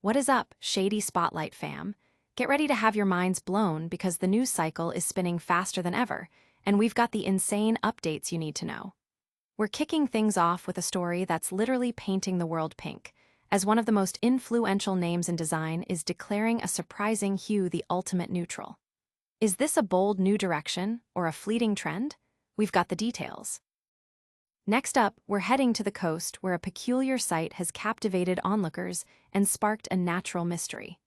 What is up, Shady Spotlight fam? Get ready to have your minds blown because the news cycle is spinning faster than ever, and we've got the insane updates you need to know. We're kicking things off with a story that's literally painting the world pink, as one of the most influential names in design is declaring a surprising hue the ultimate neutral. Is this a bold new direction or a fleeting trend? We've got the details. Next up, we're heading to the coast where a peculiar sight has captivated onlookers and sparked a natural mystery.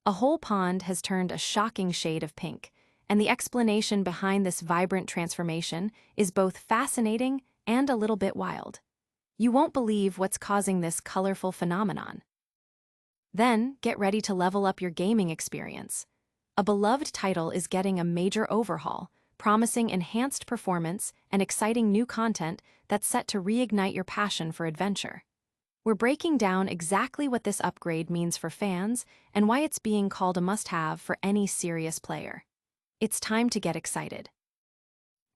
A whole pond has turned a shocking shade of pink, and the explanation behind this vibrant transformation is both fascinating and a little bit wild. You won't believe what's causing this colorful phenomenon. Then, get ready to level up your gaming experience. A beloved title is getting a major overhaul, promising enhanced performance and exciting new content that's set to reignite your passion for adventure. We're breaking down exactly what this upgrade means for fans and why it's being called a must-have for any serious player. It's time to get excited.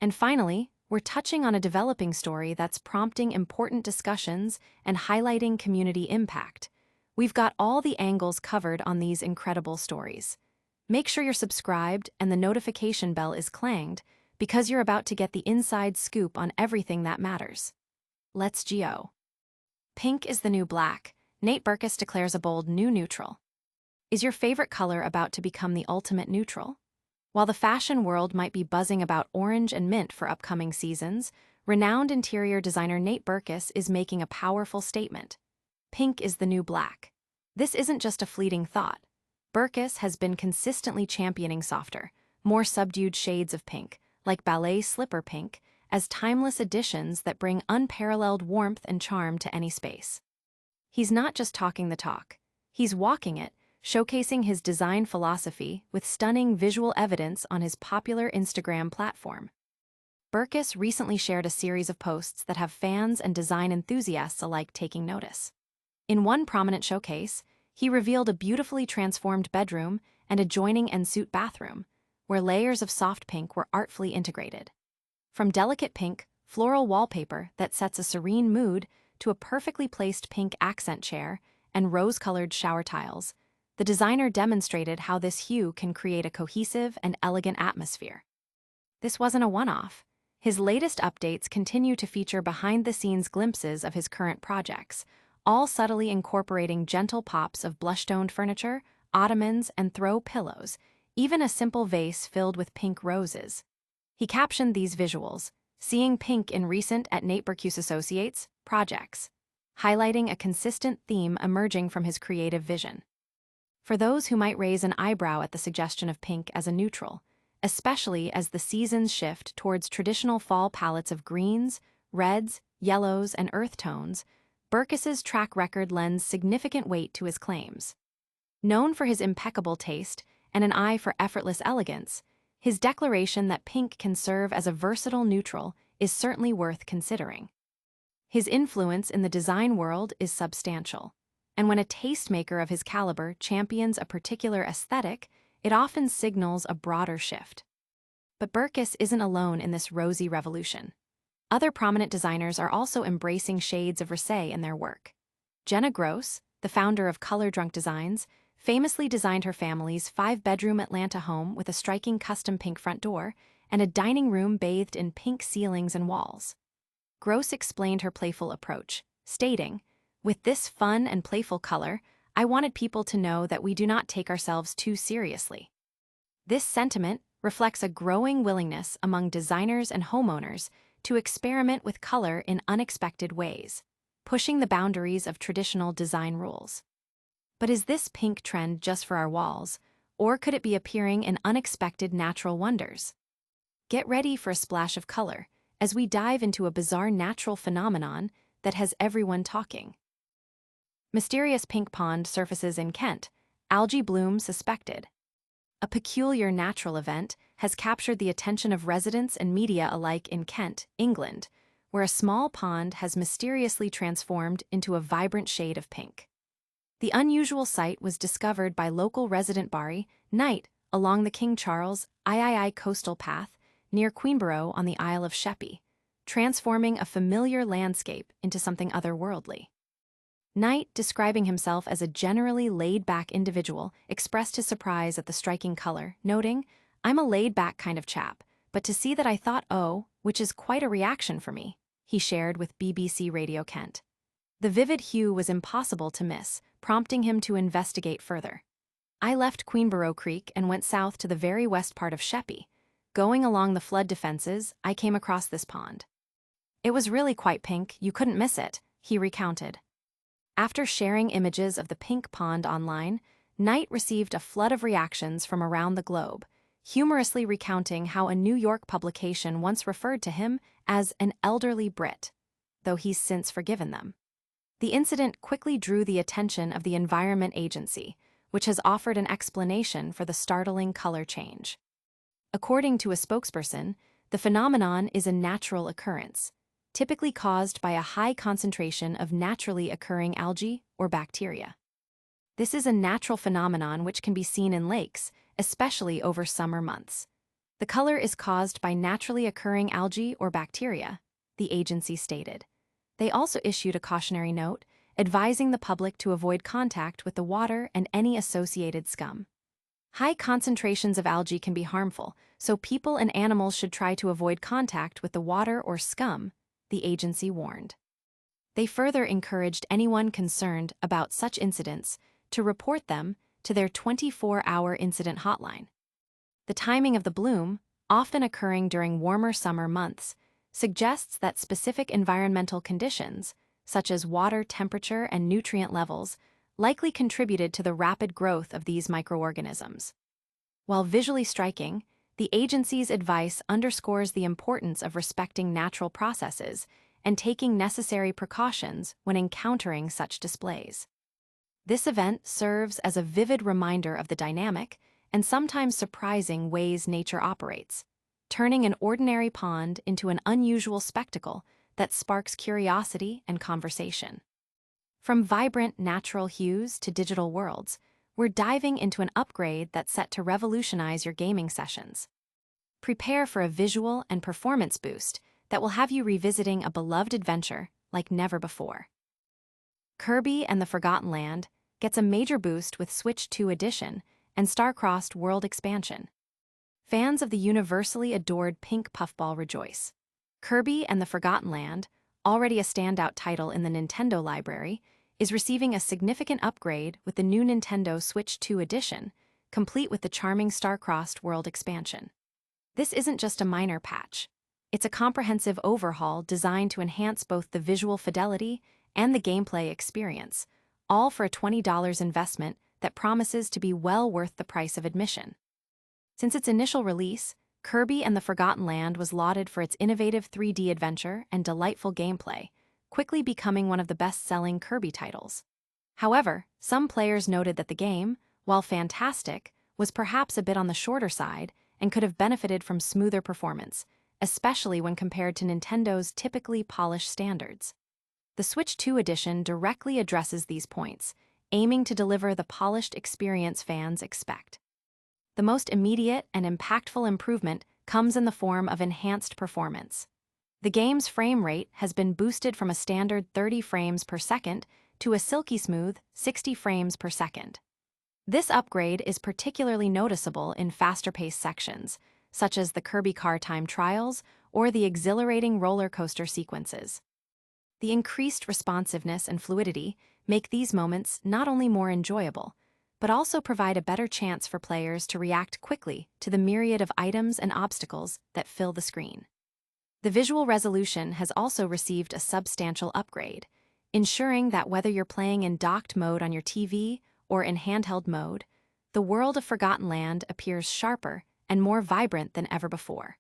And finally, we're touching on a developing story that's prompting important discussions and highlighting community impact. We've got all the angles covered on these incredible stories. Make sure you're subscribed and the notification bell is clanged because you're about to get the inside scoop on everything that matters. Let's go. Pink is the new black. Nate Berkus declares a bold new neutral. Is your favorite color about to become the ultimate neutral? While the fashion world might be buzzing about orange and mint for upcoming seasons, renowned interior designer Nate Berkus is making a powerful statement. Pink is the new black. This isn't just a fleeting thought. Berkus has been consistently championing softer, more subdued shades of pink, like ballet slipper pink, as timeless additions that bring unparalleled warmth and charm to any space. He's not just talking the talk. He's walking it, showcasing his design philosophy with stunning visual evidence on his popular Instagram platform. Berkus recently shared a series of posts that have fans and design enthusiasts alike taking notice. In one prominent showcase, he revealed a beautifully transformed bedroom and adjoining ensuite bathroom, where layers of soft pink were artfully integrated. From delicate pink, floral wallpaper that sets a serene mood to a perfectly placed pink accent chair and rose-colored shower tiles, the designer demonstrated how this hue can create a cohesive and elegant atmosphere. This wasn't a one-off. His latest updates continue to feature behind-the-scenes glimpses of his current projects, all subtly incorporating gentle pops of blush-toned furniture, ottomans, and throw pillows, even a simple vase filled with pink roses. He captioned these visuals, seeing pink in recent at Nate Berkus Associates projects, highlighting a consistent theme emerging from his creative vision. For those who might raise an eyebrow at the suggestion of pink as a neutral, especially as the seasons shift towards traditional fall palettes of greens, reds, yellows, and earth tones, Berkus's track record lends significant weight to his claims. Known for his impeccable taste and an eye for effortless elegance, his declaration that pink can serve as a versatile neutral is certainly worth considering. His influence in the design world is substantial, and when a tastemaker of his caliber champions a particular aesthetic, it often signals a broader shift. But Berkus isn't alone in this rosy revolution. Other prominent designers are also embracing shades of risque in their work. Jenna Gross, the founder of Color Drunk Designs, famously designed her family's 5-bedroom Atlanta home with a striking custom pink front door and a dining room bathed in pink ceilings and walls. Gross explained her playful approach, stating, "With this fun and playful color, I wanted people to know that we do not take ourselves too seriously." This sentiment reflects a growing willingness among designers and homeowners to experiment with color in unexpected ways, pushing the boundaries of traditional design rules. But is this pink trend just for our walls, or could it be appearing in unexpected natural wonders? Get ready for a splash of color as we dive into a bizarre natural phenomenon that has everyone talking. Mysterious pink pond surfaces in Kent, algae bloom suspected. A peculiar natural event has captured the attention of residents and media alike in Kent, England, where a small pond has mysteriously transformed into a vibrant shade of pink. The unusual sight was discovered by local resident Barry Knight along the King Charles III coastal path near Queenborough on the Isle of Sheppey, transforming a familiar landscape into something otherworldly. Knight, describing himself as a generally laid-back individual, expressed his surprise at the striking color, noting, "I'm a laid-back kind of chap, but to see that I thought, oh, which is quite a reaction for me," he shared with BBC Radio Kent. The vivid hue was impossible to miss, prompting him to investigate further. "I left Queenborough Creek and went south to the very west part of Sheppey. Going along the flood defenses, I came across this pond. It was really quite pink, you couldn't miss it," he recounted. After sharing images of the pink pond online, Knight received a flood of reactions from around the globe, humorously recounting how a New York publication once referred to him as an elderly Brit, though he's since forgiven them. The incident quickly drew the attention of the Environment Agency, which has offered an explanation for the startling color change. According to a spokesperson, the phenomenon is a natural occurrence, typically caused by a high concentration of naturally occurring algae or bacteria. This is a natural phenomenon which can be seen in lakes, especially over summer months. The color is caused by naturally occurring algae or bacteria, the agency stated. They also issued a cautionary note, advising the public to avoid contact with the water and any associated scum. High concentrations of algae can be harmful, so people and animals should try to avoid contact with the water or scum, the agency warned. They further encouraged anyone concerned about such incidents to report them to their 24-hour incident hotline. The timing of the bloom, often occurring during warmer summer months, suggests that specific environmental conditions, such as water temperature and nutrient levels, likely contributed to the rapid growth of these microorganisms. While visually striking, the agency's advice underscores the importance of respecting natural processes and taking necessary precautions when encountering such displays. This event serves as a vivid reminder of the dynamic and sometimes surprising ways nature operates, turning an ordinary pond into an unusual spectacle that sparks curiosity and conversation. From vibrant natural hues to digital worlds, we're diving into an upgrade that's set to revolutionize your gaming sessions. Prepare for a visual and performance boost that will have you revisiting a beloved adventure like never before. Kirby and the Forgotten Land gets a major boost with Switch 2 Edition and Star-Crossed World Expansion. Fans of the universally adored pink puffball rejoice. Kirby and the Forgotten Land, already a standout title in the Nintendo library, is receiving a significant upgrade with the new Nintendo Switch 2 Edition, complete with the charming Star-Crossed World Expansion. This isn't just a minor patch. It's a comprehensive overhaul designed to enhance both the visual fidelity and the gameplay experience, all for a $20 investment that promises to be well worth the price of admission. Since its initial release, Kirby and the Forgotten Land was lauded for its innovative 3D adventure and delightful gameplay, quickly becoming one of the best-selling Kirby titles. However, some players noted that the game, while fantastic, was perhaps a bit on the shorter side and could have benefited from smoother performance, especially when compared to Nintendo's typically polished standards. The Switch 2 Edition directly addresses these points, aiming to deliver the polished experience fans expect. The most immediate and impactful improvement comes in the form of enhanced performance. The game's frame rate has been boosted from a standard 30 frames per second to a silky smooth 60 frames per second. This upgrade is particularly noticeable in faster-paced sections, such as the Kirby Car Time trials or the exhilarating roller coaster sequences. The increased responsiveness and fluidity make these moments not only more enjoyable, but also provide a better chance for players to react quickly to the myriad of items and obstacles that fill the screen. The visual resolution has also received a substantial upgrade, ensuring that whether you're playing in docked mode on your TV or in handheld mode, the world of Forgotten Land appears sharper and more vibrant than ever before.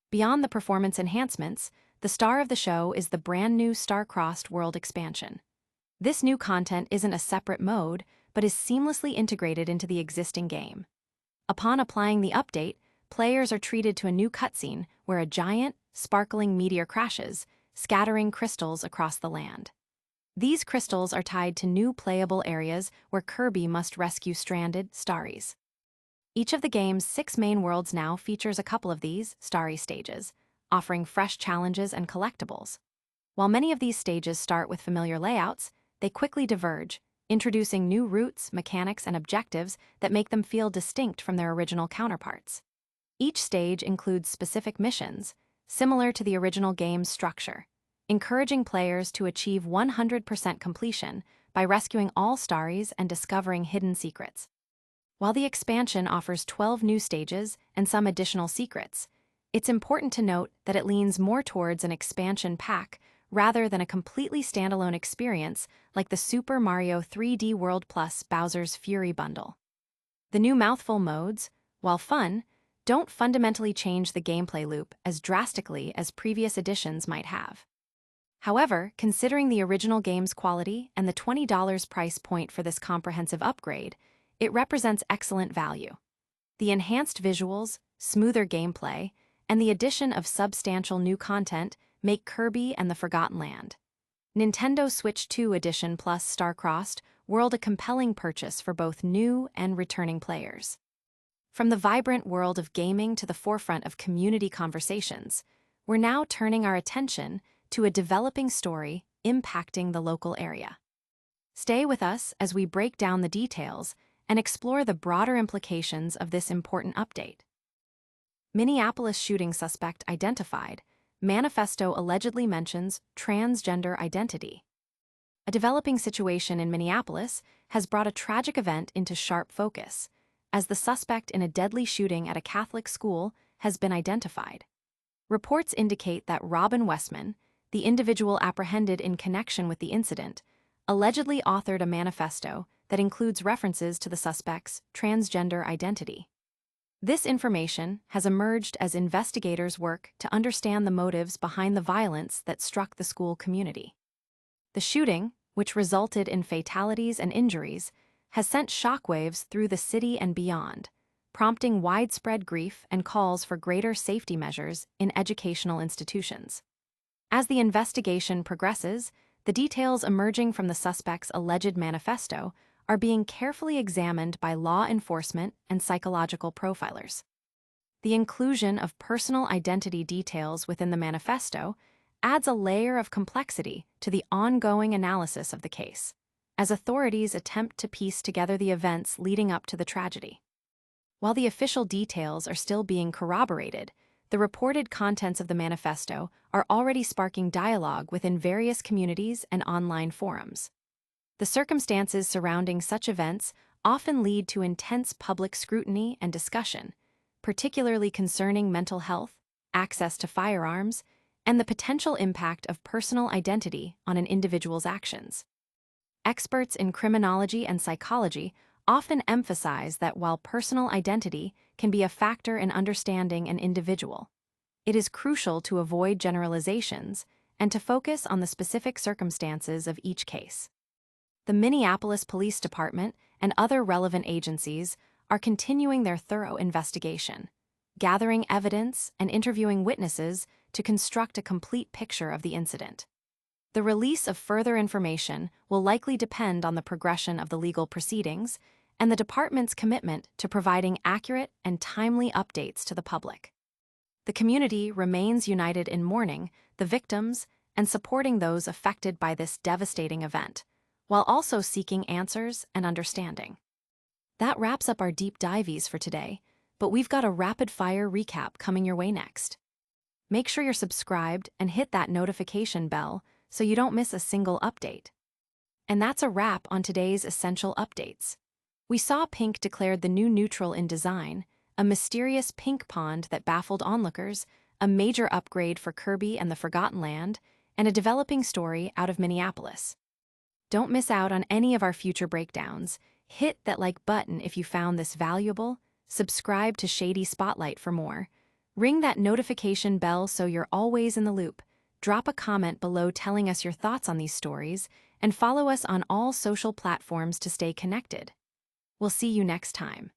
Beyond the performance enhancements, the star of the show is the brand new Star-Crossed World Expansion. This new content isn't a separate mode, but is seamlessly integrated into the existing game. Upon applying the update, players are treated to a new cutscene where a giant, sparkling meteor crashes, scattering crystals across the land. These crystals are tied to new playable areas where Kirby must rescue stranded Starries. Each of the game's 6 main worlds now features a couple of these Starry stages, offering fresh challenges and collectibles. While many of these stages start with familiar layouts, they quickly diverge, introducing new routes, mechanics, and objectives that make them feel distinct from their original counterparts. Each stage includes specific missions, similar to the original game's structure, encouraging players to achieve 100% completion by rescuing all Starries and discovering hidden secrets. While the expansion offers 12 new stages and some additional secrets, it's important to note that it leans more towards an expansion pack rather than a completely standalone experience like the Super Mario 3D World Plus Bowser's Fury bundle. The new mouthful modes, while fun, don't fundamentally change the gameplay loop as drastically as previous editions might have. However, considering the original game's quality and the $20 price point for this comprehensive upgrade, it represents excellent value. The enhanced visuals, smoother gameplay, and the addition of substantial new content make Kirby and the Forgotten Land. Nintendo Switch 2 Edition plus Star-Crossed World a compelling purchase for both new and returning players. From the vibrant world of gaming to the forefront of community conversations, we're now turning our attention to a developing story impacting the local area. Stay with us as we break down the details and explore the broader implications of this important update. Minneapolis shooting suspect identified. Manifesto allegedly mentions transgender identity. A developing situation in Minneapolis has brought a tragic event into sharp focus, as the suspect in a deadly shooting at a Catholic school has been identified. Reports indicate that Robin Westman, the individual apprehended in connection with the incident, allegedly authored a manifesto that includes references to the suspect's transgender identity. This information has emerged as investigators work to understand the motives behind the violence that struck the school community. The shooting, which resulted in fatalities and injuries, has sent shockwaves through the city and beyond, prompting widespread grief and calls for greater safety measures in educational institutions. As the investigation progresses, the details emerging from the suspect's alleged manifesto are being carefully examined by law enforcement and psychological profilers. The inclusion of personal identity details within the manifesto adds a layer of complexity to the ongoing analysis of the case, as authorities attempt to piece together the events leading up to the tragedy. While the official details are still being corroborated, the reported contents of the manifesto are already sparking dialogue within various communities and online forums. The circumstances surrounding such events often lead to intense public scrutiny and discussion, particularly concerning mental health, access to firearms, and the potential impact of personal identity on an individual's actions. Experts in criminology and psychology often emphasize that while personal identity can be a factor in understanding an individual, it is crucial to avoid generalizations and to focus on the specific circumstances of each case. The Minneapolis Police Department and other relevant agencies are continuing their thorough investigation, gathering evidence and interviewing witnesses to construct a complete picture of the incident. The release of further information will likely depend on the progression of the legal proceedings and the department's commitment to providing accurate and timely updates to the public. The community remains united in mourning the victims and supporting those affected by this devastating event, while also seeking answers and understanding. That wraps up our deep dives for today, but we've got a rapid-fire recap coming your way next. Make sure you're subscribed and hit that notification bell so you don't miss a single update. And that's a wrap on today's essential updates. We saw pink declared the new neutral in design, a mysterious pink pond that baffled onlookers, a major upgrade for Kirby and the Forgotten Land, and a developing story out of Minneapolis. Don't miss out on any of our future breakdowns. Hit that like button if you found this valuable, subscribe to Shady Spotlight for more, ring that notification bell so you're always in the loop, drop a comment below telling us your thoughts on these stories, and follow us on all social platforms to stay connected. We'll see you next time.